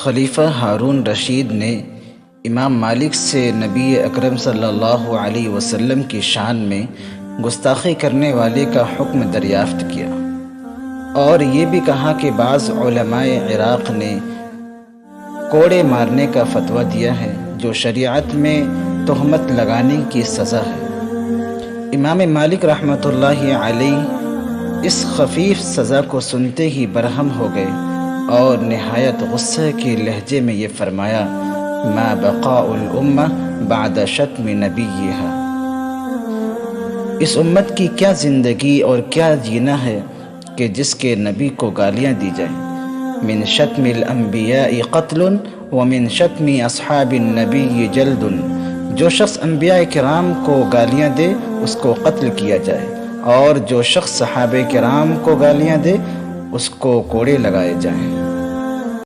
خلیفہ ہارون رشید نے امام مالک سے نبی اکرم صلی اللہ علیہ وسلم کی شان میں گستاخی کرنے والے کا حکم دریافت کیا، اور یہ بھی کہا کہ بعض علماء عراق نے کوڑے مارنے کا فتویٰ دیا ہے جو شریعت میں تہمت لگانے کی سزا ہے۔ امام مالک رحمۃ اللہ علیہ اس خفیف سزا کو سنتے ہی برہم ہو گئے اور نہایت غصے کے لہجے میں یہ فرمایا: ما بقاء الامہ بعد شتم نبیہا، اس امت کی کیا زندگی اور کیا جینا ہے کہ جس کے نبی کو گالیاں دی جائیں۔ من شتم الانبیاء قتل ومن شتم اصحاب النبی جلد، جو شخص انبیاء کرام کو گالیاں دے اس کو قتل کیا جائے، اور جو شخص صحابہ کرام کو گالیاں دے اس کو کوڑے لگائے جائیں۔